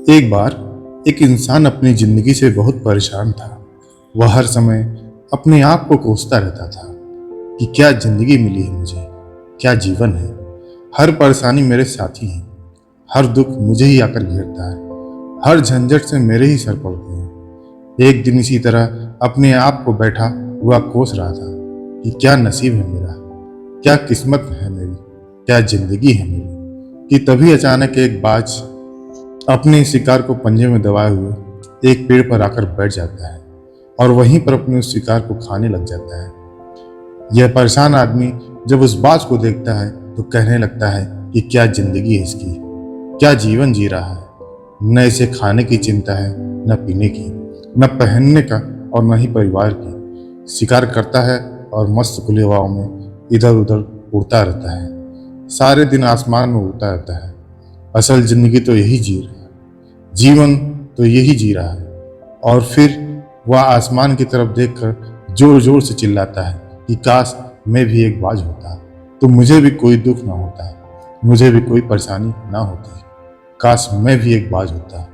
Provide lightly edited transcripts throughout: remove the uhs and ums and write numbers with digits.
एक बार एक इंसान अपनी जिंदगी से बहुत परेशान था। वह हर समय अपने आप को कोसता रहता था कि क्या जिंदगी मिली है मुझे, क्या जीवन है। हर परेशानी मेरे साथी है, हर दुख मुझे ही आकर घेरता है, हर झंझट से मेरे ही सर पड़ते हैं। एक दिन इसी तरह अपने आप को बैठा हुआ कोस रहा था कि क्या नसीब है मेरा, क्या किस्मत है मेरी, क्या जिंदगी है मेरी, कि तभी अचानक एक बाज अपने शिकार को पंजे में दबाए हुए एक पेड़ पर आकर बैठ जाता है और वहीं पर अपने उस शिकार को खाने लग जाता है। यह परेशान आदमी जब उस बाज को देखता है तो कहने लगता है कि क्या जिंदगी है इसकी, क्या जीवन जी रहा है। न इसे खाने की चिंता है, न पीने की, न पहनने का और न ही परिवार की। शिकार करता है और मस्त खुली हवाओं में इधर उधर उड़ता रहता है, सारे दिन आसमान में उड़ता रहता है। असल जिंदगी तो यही जी रहा है, जीवन तो यही जी रहा है। और फिर वह आसमान की तरफ देखकर जोर जोर से चिल्लाता है कि काश मैं भी एक बाज होता, तो मुझे भी कोई दुख ना होता, मुझे भी कोई परेशानी ना होती। काश मैं भी एक बाज होता।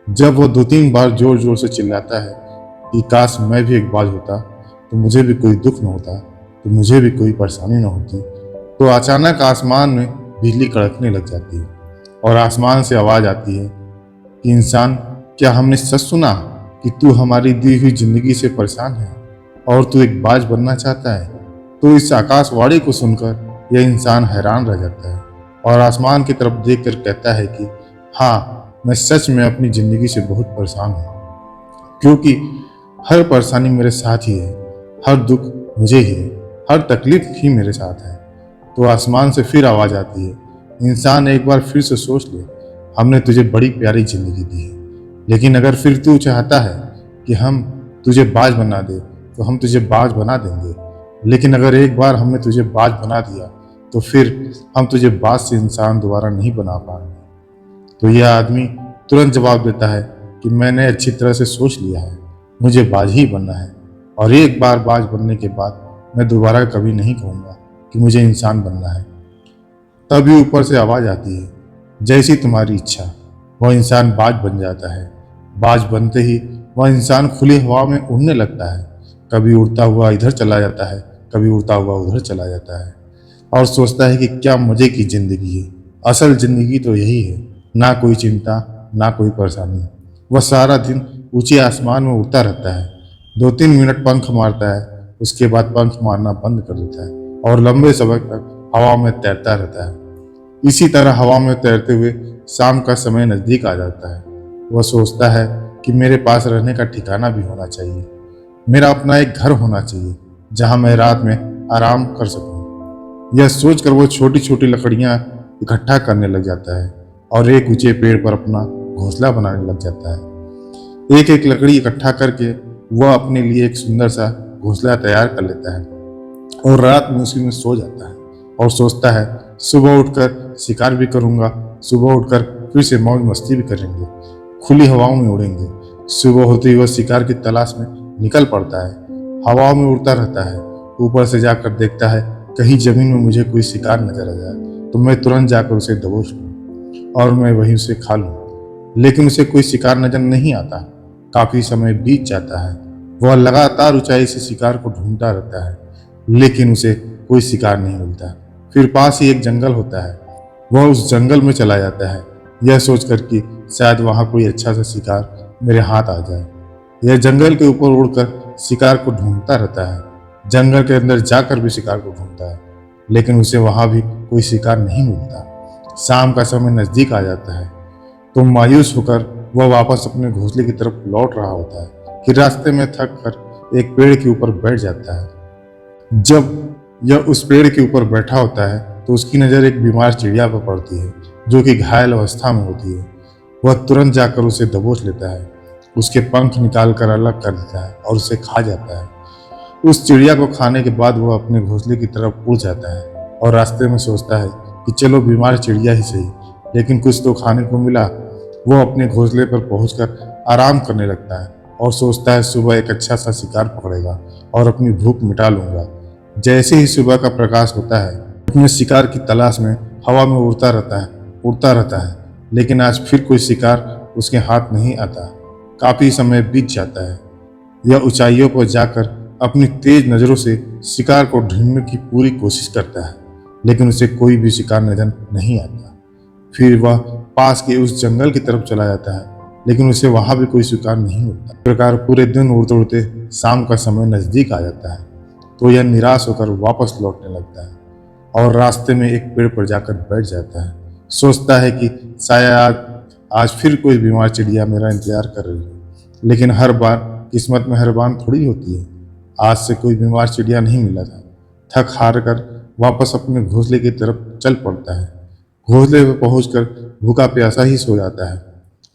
जब वह 2-3 बार जोर जोर से चिल्लाता है कि काश मैं भी एक बाज होता, तो मुझे भी कोई दुख ना होता, तो मुझे भी कोई परेशानी ना होती, तो अचानक आसमान में बिजली कड़कने लग जाती है और आसमान से आवाज आती है कि इंसान, क्या हमने सच सुना कि तू हमारी दी हुई जिंदगी से परेशान है और तू एक बाज बनना चाहता है। तो इस आकाशवाणी को सुनकर यह इंसान हैरान रह जाता है और आसमान की तरफ देखकर कहता है कि हाँ, मैं सच में अपनी जिंदगी से बहुत परेशान हूँ, क्योंकि हर परेशानी मेरे साथ ही है, हर दुख मुझे ही है, हर तकलीफ ही मेरे साथ है। तो आसमान से फिर आवाज आती है, इंसान एक बार फिर से सोच ले, हमने तुझे बड़ी प्यारी जिंदगी दी है, लेकिन अगर फिर तू चाहता है कि हम तुझे बाज बना दे तो हम तुझे बाज बना देंगे, लेकिन अगर एक बार हमने तुझे बाज बना दिया तो फिर हम तुझे बाज से इंसान दोबारा नहीं बना पाएंगे। तो यह आदमी तुरंत जवाब देता है कि मैंने अच्छी तरह से सोच लिया है, मुझे बाज ही बनना है और एक बार बाज बनने के बाद मैं दोबारा कभी नहीं कहूँगा कि मुझे इंसान बनना है। तभी ऊपर से आवाज आती है, जैसी तुम्हारी इच्छा। वह इंसान बाज बन जाता है। बाज बनते ही वह इंसान खुली हवा में उड़ने लगता है, कभी उड़ता हुआ इधर चला जाता है, कभी उड़ता हुआ उधर चला जाता है और सोचता है कि क्या मजे की जिंदगी है। असल जिंदगी तो यही है, ना कोई चिंता, ना कोई परेशानी। वह सारा दिन ऊंचे आसमान में उड़ता रहता है, 2-3 मिनट पंख मारता है, उसके बाद पंख मारना बंद कर देता है और लंबे समय तक हवा में तैरता रहता है। इसी तरह हवा में तैरते हुए शाम का समय नजदीक आ जाता है। वह सोचता है कि मेरे पास रहने का ठिकाना भी होना चाहिए, मेरा अपना एक घर होना चाहिए जहां मैं रात में आराम कर सकूं। यह सोचकर वो छोटी छोटी लकड़ियां इकट्ठा करने लग जाता है और एक ऊंचे पेड़ पर अपना घोंसला बनाने लग जाता है। एक एक लकड़ी इकट्ठा करके वह अपने लिए एक सुंदर सा घोंसला तैयार कर लेता है और रात में उसी में सो जाता है और सोचता है सुबह उठकर शिकार भी करूंगा, सुबह उठकर फिर से मौज मस्ती भी करेंगे, खुली हवाओं में उड़ेंगे। सुबह होते ही वह शिकार की तलाश में निकल पड़ता है, हवाओं में उड़ता रहता है। ऊपर से जाकर देखता है कहीं जमीन में मुझे कोई शिकार नजर आ जाए तो मैं तुरंत जाकर उसे दबोच लूँ और मैं वहीं उसे खा लूँ, लेकिन उसे कोई शिकार नजर नहीं आता। काफी समय बीत जाता है, वह लगातार ऊंचाई से शिकार को ढूंढता रहता है, लेकिन उसे कोई शिकार नहीं मिलता। फिर पास ही एक जंगल होता है, वह उस जंगल में चला जाता है, यह सोचकर कि शायद वहां कोई अच्छा सा शिकार मेरे हाथ आ जाए। यह जंगल के ऊपर उड़कर शिकार को ढूंढता रहता है, जंगल के अंदर जाकर भी शिकार को ढूंढता है, लेकिन उसे वहां भी कोई शिकार नहीं मिलता। शाम का समय नजदीक आ जाता है तो मायूस होकर वह वापस अपने घोंसले की तरफ लौट रहा होता है कि रास्ते में थक कर एक पेड़ के ऊपर बैठ जाता है। जब यह उस पेड़ के ऊपर बैठा होता है तो उसकी नज़र एक बीमार चिड़िया पर पड़ती है जो कि घायल अवस्था में होती है। वह तुरंत जाकर उसे दबोच लेता है, उसके पंख निकाल कर अलग कर देता है और उसे खा जाता है। उस चिड़िया को खाने के बाद वह अपने घोंसले की तरफ उड़ जाता है और रास्ते में सोचता है कि चलो बीमार चिड़िया ही सही, लेकिन कुछ तो खाने को मिला। वह अपने घोंसले पर पहुंचकर आराम करने लगता है और सोचता है सुबह एक अच्छा सा शिकार पकड़ेगा और अपनी भूख मिटा लूंगा। जैसे ही सुबह का प्रकाश होता है, अपने शिकार की तलाश में हवा में उड़ता रहता है, लेकिन आज फिर कोई शिकार उसके हाथ नहीं आता। काफी समय बीत जाता है। यह ऊंचाइयों पर जाकर अपनी तेज नजरों से शिकार को ढूंढने की पूरी कोशिश करता है, लेकिन उसे कोई भी शिकार नजर नहीं आता। फिर वह पास के उस जंगल की तरफ चला जाता है, लेकिन उसे वहां भी कोई शिकार नहीं मिलता। इस प्रकार पूरे दिन उड़ते उड़ते शाम का समय नजदीक आ जाता है, तो यह निराश होकर वापस लौटने लगता है और रास्ते में एक पेड़ पर जाकर बैठ जाता है। सोचता है कि शायद आज फिर कोई बीमार चिड़िया मेरा इंतजार कर रही है, लेकिन हर बार किस्मत में हरबान थोड़ी होती है। आज से कोई बीमार चिड़िया नहीं मिला था। थक हार कर वापस अपने घोंसले की तरफ चल पड़ता है। घोंसले पर पहुंचकर भूखा प्यासा ही सो जाता है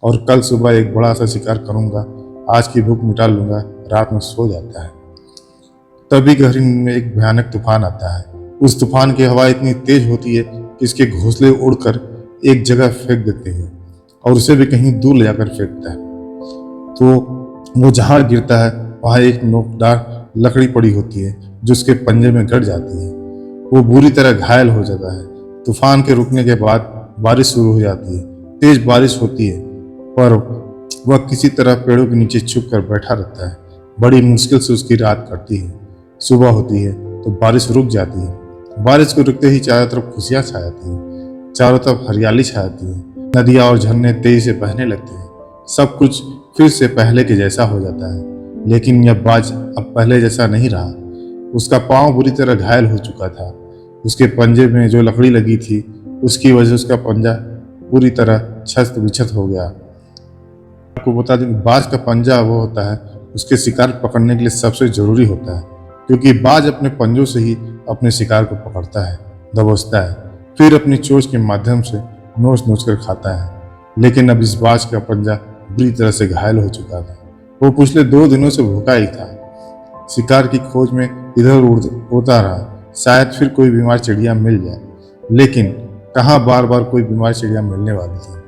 और कल सुबह एक बड़ा सा शिकार करूंगा, आज की भूख मिटा लूंगा, रात में सो जाता है। तभी गहरी नींद में एक भयानक तूफान आता है। उस तूफान की हवा इतनी तेज होती है कि इसके घोंसले उड़कर एक जगह फेंक देते हैं और उसे भी कहीं दूर ले जाकर फेंकता है। तो वो जहां गिरता है वहां एक नोकदार लकड़ी पड़ी होती है जो उसके पंजे में गड़ जाती है। वो बुरी तरह घायल हो जाता है। तूफान के रुकने के बाद बारिश शुरू हो जाती है। तेज बारिश होती है, पर वह किसी तरह पेड़ों के नीचे छुप कर बैठा रहता है। बड़ी मुश्किल से उसकी रात कटती है। सुबह होती है तो बारिश रुक जाती है। बारिश को रुकते ही चारों तरफ खुशियां छा जाती हैं। चारों तरफ हरियाली छा जाती है। नदियां और झरने तेजी से बहने लगते हैं। सब कुछ फिर से पहले के जैसा हो जाता है। लेकिन यह बाज अब पहले जैसा नहीं रहा। उसका पांव बुरी तरह घायल हो चुका था। उसके पंजे में जो लकड़ी लगी थी उसकी वजह उसका पंजा पूरी तरह छत विक्षत हो गया। आपको बता दें, बाज का पंजा वो होता है उसके शिकार पकड़ने के लिए सबसे जरूरी होता है, क्योंकि बाज अपने पंजों से ही अपने शिकार को पकड़ता है, दबोचता है, फिर अपनी चोंच के माध्यम से नोच नोच कर खाता है। लेकिन अब इस बाज का पंजा बुरी तरह से घायल हो चुका था। वो पिछले 2 दिनों से भूखा ही था। शिकार की खोज में इधर उड़ता रहा, शायद फिर कोई बीमार चिड़िया मिल जाए, लेकिन कहाँ बार बार कोई बीमार चिड़िया मिलने वाली थी।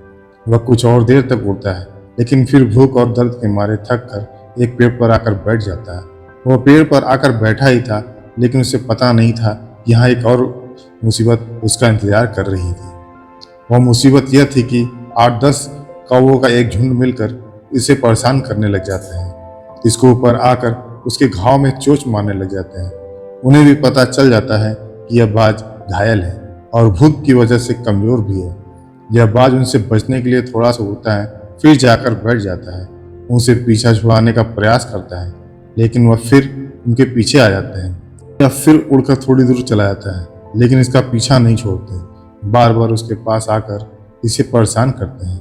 वह कुछ और देर तक उड़ता है, लेकिन फिर भूख और दर्द के मारे थक कर एक पेड़ पर आकर बैठ जाता है। वह पेड़ पर आकर बैठा ही था, लेकिन उसे पता नहीं था कि यहाँ एक और मुसीबत उसका इंतजार कर रही थी। वह मुसीबत यह थी कि 8-10 कौवों का एक झुंड मिलकर इसे परेशान करने लग जाते हैं। इसको ऊपर आकर उसके घाव में चोट मारने लग जाते हैं। उन्हें भी पता चल जाता है कि यह बाज घायल है और भूख की वजह से कमजोर भी है। यह बाज उनसे बचने के लिए थोड़ा सा उड़ता है, फिर जाकर बैठ जाता है। उनसे पीछा छुड़ाने का प्रयास करता है, लेकिन वह फिर उनके पीछे आ जाते हैं। यह फिर उड़कर थोड़ी दूर चला जाता है, लेकिन इसका पीछा नहीं छोड़ते। बार बार उसके पास आकर इसे परेशान करते हैं।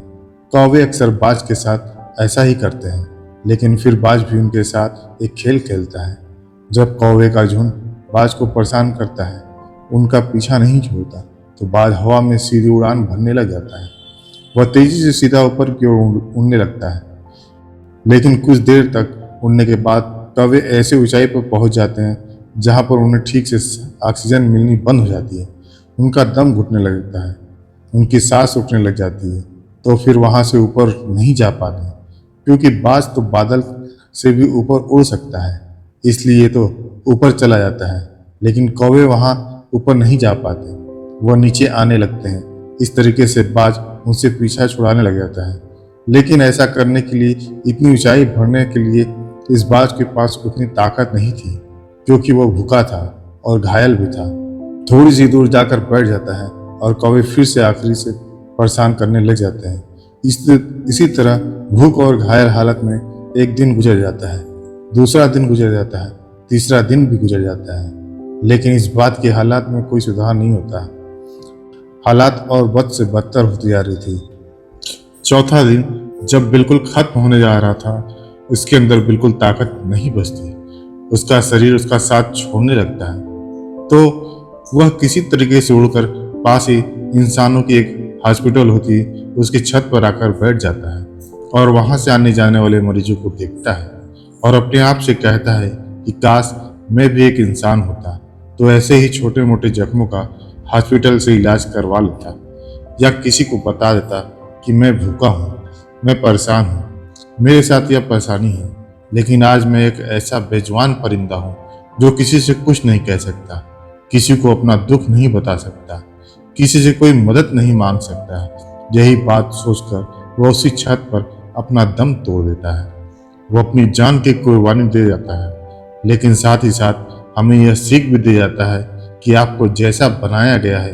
कौवे अक्सर बाज के साथ ऐसा ही करते हैं, लेकिन फिर बाज भी उनके साथ एक खेल खेलता है। जब कौवे का झुंड बाज को परेशान करता है, उनका पीछा नहीं छोड़ता, तो बाज हवा में सीधी उड़ान भरने लग जाता है। वह तेजी से सीधा ऊपर की ओर उड़ने लगता है, लेकिन कुछ देर तक उड़ने के बाद कौवे ऐसे ऊंचाई पर पहुंच जाते हैं जहां पर उन्हें ठीक से ऑक्सीजन मिलनी बंद हो जाती है। उनका दम घुटने लगता है, उनकी सांस उठने लग जाती है, तो फिर वहां से ऊपर नहीं जा पाते, क्योंकि बाज तो बादल से भी ऊपर उड़ सकता है, इसलिए तो ऊपर चला जाता है। लेकिन कौवे वहां ऊपर नहीं जा पाते, वह नीचे आने लगते हैं। इस तरीके से बाज उनसे पीछा छुड़ाने लग जाता है। लेकिन ऐसा करने के लिए, इतनी ऊंचाई भरने के लिए इस बाज के पास उतनी ताकत नहीं थी, क्योंकि वह भूखा था और घायल भी था। थोड़ी सी दूर जाकर बैठ जाता है और कौवे फिर से आखिरी से परेशान करने लग जाते हैं। इसी तरह भूख और घायल हालत में एक दिन गुजर जाता है, दूसरा दिन गुजर जाता है, तीसरा दिन भी गुजर जाता है, लेकिन इस बात के हालात में कोई सुधार नहीं होता। हालात और बद से बदतर होती जा रही थी। चौथा दिन जब बिल्कुल खत्म होने जा रहा था, उसके अंदर बिल्कुल ताकत नहीं बचती। उसका शरीर उसका साथ छोड़ने लगता है, तो वह किसी तरीके से उड़कर पास ही इंसानों की एक हॉस्पिटल होती है, उसकी छत पर आकर बैठ जाता है और वहां से आने जाने वाले मरीजों को देखता है और अपने आप से कहता है कि काश मैं भी एक इंसान होता, तो ऐसे ही छोटे मोटे जख्मों का हॉस्पिटल से इलाज करवा लेता, या किसी को बता देता कि मैं भूखा हूँ, मैं परेशान हूँ, मेरे साथ यह परेशानी है। लेकिन आज मैं एक ऐसा बेजुबान परिंदा हूँ जो किसी से कुछ नहीं कह सकता, किसी को अपना दुख नहीं बता सकता, किसी से कोई मदद नहीं मांग सकता। यही बात सोचकर वह उसी छत पर अपना दम तोड़ देता है। वो अपनी जान की कुर्बानी दे जाता है, लेकिन साथ ही साथ हमें यह सीख भी दे जाता है कि आपको जैसा बनाया गया है,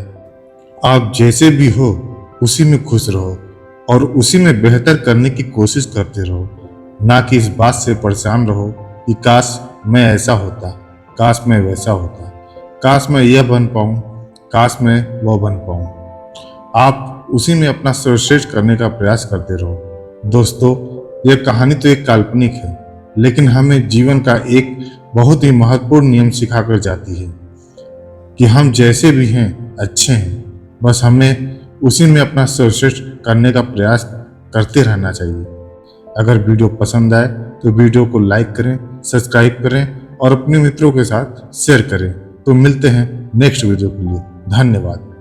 आप जैसे भी हो उसी में खुश रहो और उसी में बेहतर करने की कोशिश करते रहो, ना कि इस बात से परेशान रहो कि काश मैं ऐसा होता, काश मैं वैसा होता, काश मैं यह बन पाऊँ, काश मैं वह बन पाऊँ। आप उसी में अपना सर्वश्रेष्ठ करने का प्रयास करते रहो। दोस्तों, यह कहानी तो एक काल्पनिक है, लेकिन हमें जीवन का एक बहुत ही महत्वपूर्ण नियम सिखाकर जाती है कि हम जैसे भी हैं अच्छे हैं, बस हमें उसी में अपना सर्वश्रेष्ठ करने का प्रयास करते रहना चाहिए। अगर वीडियो पसंद आए तो वीडियो को लाइक करें, सब्सक्राइब करें और अपने मित्रों के साथ शेयर करें। तो मिलते हैं नेक्स्ट वीडियो के लिए। धन्यवाद।